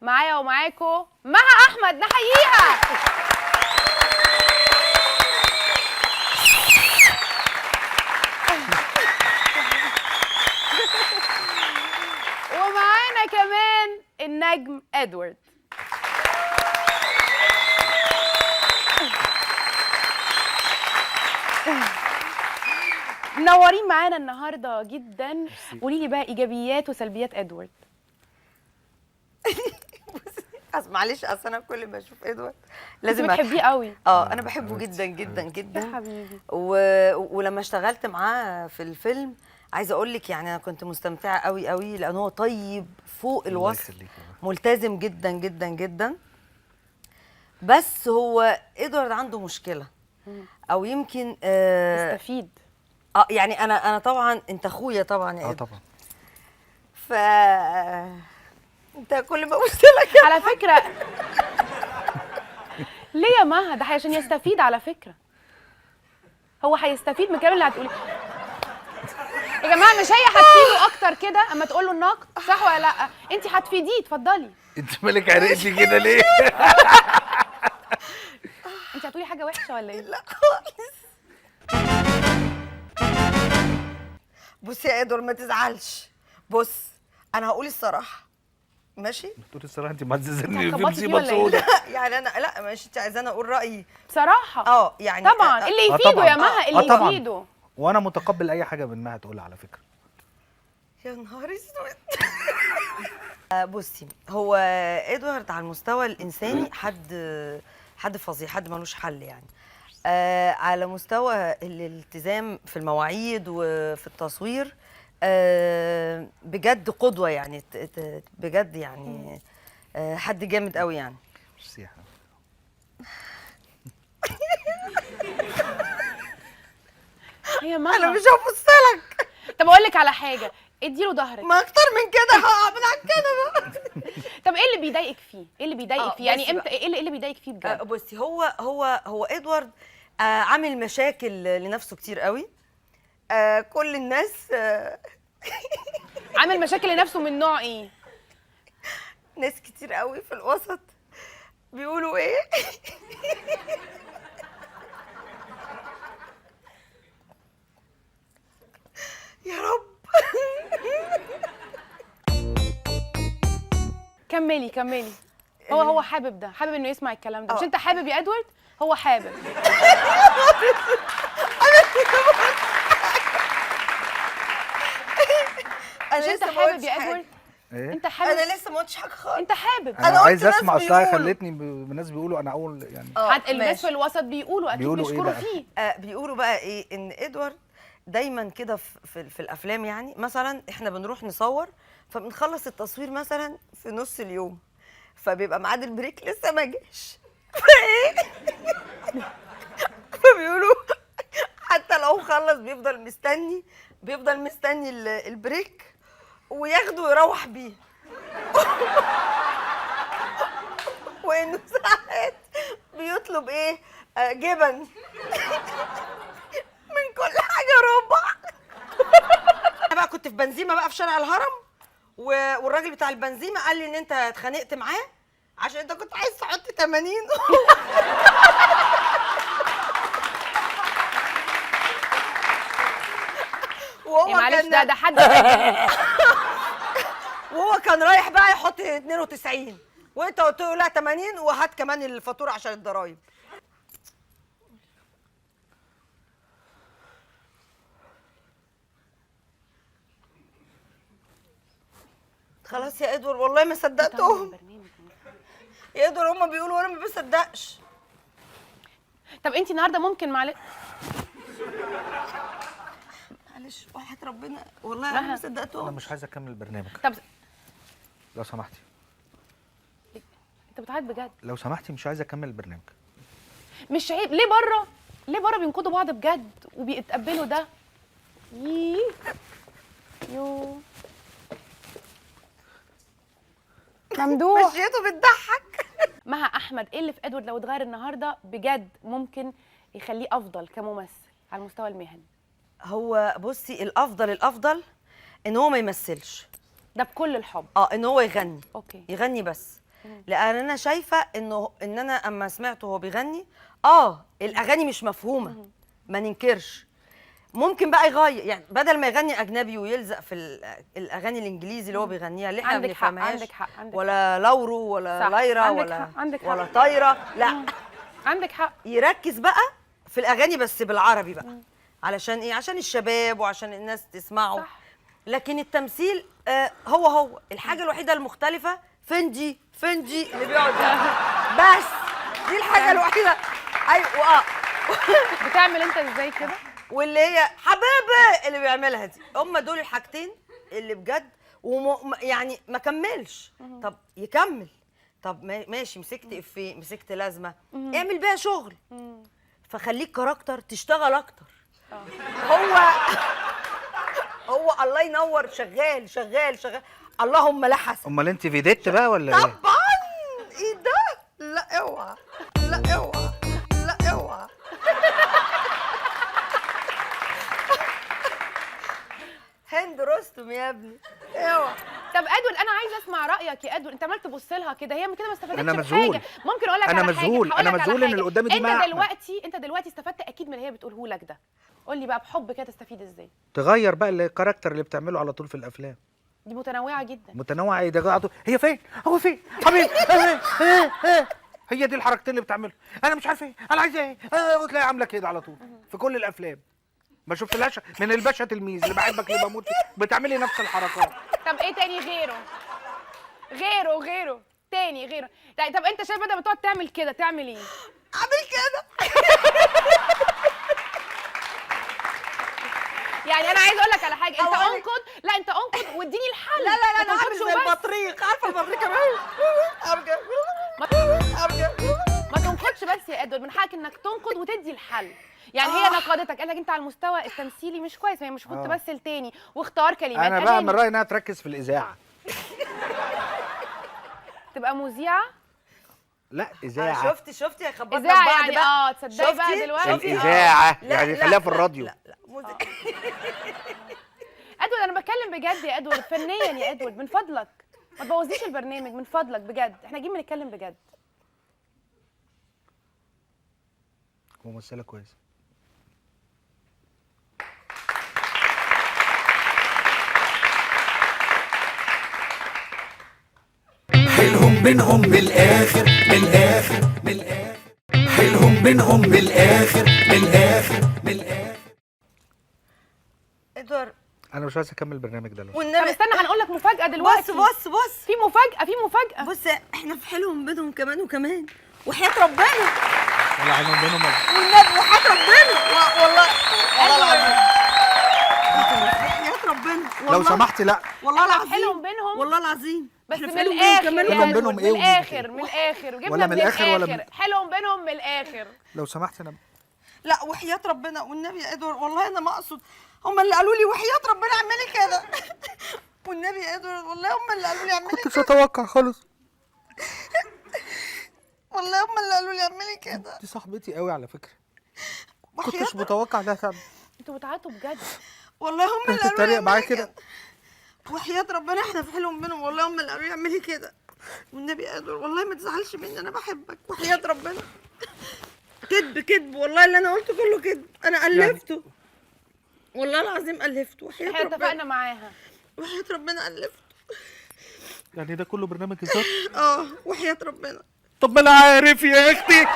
معايا ومعاكم مها احمد، نحييها. ومعانا كمان النجم ادوارد. منورين معانا النهارده جدا. قولي لي بقى ايجابيات وسلبيات ادوارد. معلش، اصل انا كل ما اشوف ادوارد لازم بتحبيه قوي. انا بحبه جدا جدا جدا يا حبيبي. ولما اشتغلت معاه في الفيلم عايزه اقول لك يعني انا كنت مستمتعه قوي قوي، لان هو طيب فوق الوصف، ملتزم جدا جدا جدا. بس هو ادوارد عنده مشكله، او يمكن استفيد. يعني انا طبعا انت اخويا طبعا يا ادوارد. طبعا. ف انت كل ما قلت لك على فكره ليه يا مها؟ ده عشان يستفيد على فكره. هو هيستفيد من الكلام اللي هتقوليه. يا جماعه مش هي هتفيده اكتر كده اما تقول له النقد، صح ولا لا؟ انت هتفيديه، اتفضلي. انت مالك عرقتي كده ليه؟ انت هتقولي حاجه وحشه ولا ايه؟ لا خالص. بص يا ادوارد ما تزعلش. بص انا هقول الصراحه، ماشي؟ بتقولي الصراحه انت معززني في هتخبطي فيه مصيبه ولا إيه؟ سودا. يعني انا لا ماشي، انت عايزاني اقول رايي؟ بصراحه يعني طبعا اللي يفيده طبعاً. يا مها، اللي طبعاً. يفيده. وانا متقبل اي حاجه منها تقولها على فكره. يا نهار اسود. بصي، هو ادوارد على المستوى الانساني حد فظيع، حد ملوش حل يعني. على مستوى الالتزام في المواعيد وفي التصوير بجد قدوه يعني، بجد يعني حد جامد قوي يعني. ميرسي يا حبيبي. يا مها انا مش هبص لك. طب اقول لك على حاجه، اديله ظهرك. ما اكتر من كده هعمل عن كده بقى. طب ايه اللي بيضايقك فيه؟ ايه اللي بيضايقك فيه؟ يعني بصي امتى بقى. ايه اللي بيضايقك فيه بجد؟ بصي، هو ادوارد عامل مشاكل لنفسه كتير قوي. كل الناس عامل مشاكل لنفسه من نوع ايه؟ ناس كتير قوي في الوسط بيقولوا ايه. يا رب. كملي كملي. هو حابب ده، حابب انه يسمع الكلام ده. مش انت حابب يا ادوارد؟ هو حابب. مش انت حابب يا ادوارد؟ ايه؟ انت حابب؟ انا لسه ما قلتش حاجه خالص. انت حابب. انا قلت عايز ناس اسمع، اصلها بيقولوا. خلتني الناس بيقولوا انا اقول يعني. الناس في الوسط بيقولوا اكيد بيقولوا إيه بيشكروا بقى؟ فيه. بيقولوا بقى ايه، ان ادوارد دايما كده في الافلام، يعني مثلا احنا بنروح نصور فبنخلص التصوير مثلا في نص اليوم، فبيبقى ميعاد البريك لسه ما جاش. فبيقولوا حتى لو خلص بيفضل مستني البريك وياخده ويروح بيه. وانه ساعات بيطلب ايه، جبن من كل حاجه ربع. انا بقى كنت في بنزيمه بقى في شارع الهرم، والراجل بتاع البنزيمه قال لي ان انت اتخانقت معاه عشان انت كنت عايز تحط 80. وهو معلش كان ده حد تاني. وهو كان رايح بقى يحط 92، وانت قلت له لا 80 وهات كمان الفاتوره عشان الضرايب. خلاص يا ادوار، والله ما صدقتهم يا ادوار، هما بيقولوا وانا ما بصدقش. طب انت النهارده ممكن معلش وحياة ربنا والله انا ما انا صدقتهم. مش عايز اكمل البرنامج طب لو سمحتي. انت بتعيط بجد؟ لو سمحتي مش عايز اكمل البرنامج. مش عيب؟ ليه بره بينقضوا بعض بجد وبيتقبلوا ده؟ يو ممدوح. مشيته بتضحك. مها احمد، ايه اللي في ادوارد لو اتغير النهارده بجد ممكن يخليه افضل كممثل على المستوى المهني؟ هو بصي، الافضل ان هو ما يمثلش، ده بكل الحب. ان هو يغني. اوكي. يغني بس. لان انا شايفه ان انا اما سمعته وهو بيغني الاغاني مش مفهومه، ما ننكرش. ممكن بقى يغير، يعني بدل ما يغني اجنبي ويلزق في الاغاني الانجليزي اللي هو بيغنيها اللي احنا ما بنفهمهاش، عندك حق عندك ولا لورو ولا ليرا عندك ولا حق عندك حق. ولا طايره، لا عندك حق. يركز بقى في الاغاني بس بالعربي بقى. علشان ايه؟ عشان الشباب وعشان الناس تسمعه. صح. لكن التمثيل هو الحاجه الوحيده المختلفه فنجي اللي بيقعد بس دي الحاجه الوحيده. ايوه بتعمل انت ازاي كده؟ واللي هي حبيبي اللي بيعملها دي، هم دول الحاجتين اللي بجد. يعني ما كملش. طب يكمل. طب ماشي، مسكت افيه، مسكت لازمه، اعمل بيها شغل. فخليك كاركتر تشتغل اكتر. هو الله ينور، شغال شغال شغال، اللهم لا حسن. امال انت فيديت بقى ولا ايه؟ طبعا. ايه ده؟ لا اوعى، لا اوعى، لا اوعى. هند رستم يا ابني، اوعى. طب ادول، انا عايزه اسمع رايك يا ادول. انت عمال تبص لها كده، هي كده ما استفادتش أنا بحاجه. مذهول. ممكن اقول لك أنا على مذهول. حاجه، أنا مذهول إن اللي قدامي دي معاها أحمد. انت دلوقتي استفدت اكيد من اللي هي بتقوله لك ده. قول لي بقى بحب كده تستفيد ازاي؟ تغير بقى الكاركتر اللي بتعمله على طول في الافلام. دي متنوعه جدا. متنوع ايه ده؟ على طول هي فين؟ هو فين؟ حبيبي هي دي الحركتين اللي بتعملها. انا مش عارف ايه، انا عايزه ايه، وتلاقي عامله كده على طول في كل الافلام. ما شفتلهاش من الباشا تلميذ اللي بحبك اللي بموت فيه بتعملي نفس الحركات. طب ايه تاني غيره تاني غيره؟ طب انت شايف بدل ما تقعد تعمل كده تعمل ايه؟ اعمل كده. يعني انا عايزه اقول لك على حاجه، انت انقد، لا انت انقد واديني الحل. لا ما انا عامل تنقدش زي وبس. البطريق، عارفه البطريق كمان. ما تنقدش بس يا ادوارد، من حقك انك تنقد وتدي الحل. يعني هي نقدتك، قال لك انت على المستوى التمثيلي مش كويس، هي مش المفروض تمثل تاني، واختار كلمات. انا بقى من رايي انها تركز في الاذاعه. تبقى مذيعه. لا اذاعه. شفتي يا خبطنا اذاعه ببعض يعني بقى. تصدقي بقى دلوقتي الاذاعه يعني خليها في الراديو. لا ادوارد انا بتكلم بجد يا ادوارد، فنيا يا ادوارد من فضلك ما تبوظيش البرنامج من فضلك بجد، احنا جايين بنتكلم بجد. ممثله كويسه. حيلهم بينهم من الاخر من الاخر من الاخر، حيلهم بينهم من الاخر من الاخر من الاخر. ادوار انا مش عايز اكمل البرنامج ده. طب والنبي استنى هنقول لك مفاجاه دلوقتي. بص في مفاجاه. بص، احنا في حلهم بينهم كمان وكمان، وحياة ربنا ولا عينهم بينهم والنبي، وحياة ربنا والله العظيم، وحياة ربنا لو سمحتي. لا والله العظيم، حلهم بينهم والله العظيم، بس إحنا من في حلهم الاخر كمان حلهم يا وكمان. بينهم ادوارد، إيه من ودي الاخر وجبنا ولا من من الآخر ولا الاخر. حلهم بينهم من الاخر. لو سمحتي انا لا وحياة ربنا والنبي يا ادوار، والله انا ما اقصد، هم اللي قالوا لي وحياة ربنا اعملي كده. والنبي يا ادوار والله هم اللي قالوا لي اعملي كده، كنتش اتوقع خالص. والله هم اللي قالوا لي اعملي كده. دي صاحبتي قوي على فكره. وحياة كنتش متوقع ده تعمل. انتوا بتعيطوا بجد. والله هم اللي قالوا لي تتريق معايا اعملي كده. كده. وحياة ربنا احنا في حلهم بينهم، والله هم اللي قالوا لي اعملي كده. والنبي يا ادوار والله ما تزعلش مني، انا بحبك وحياة ربنا. كذب والله اللي انا قلته كله كذب، انا الفته والله العظيم الفته وحياة احنا ربنا، اتفقنا معاها. وحياة ربنا الفته. يعني ده كله برنامج هزار؟ وحياة ربنا. طب ما انا عارف يا اختي.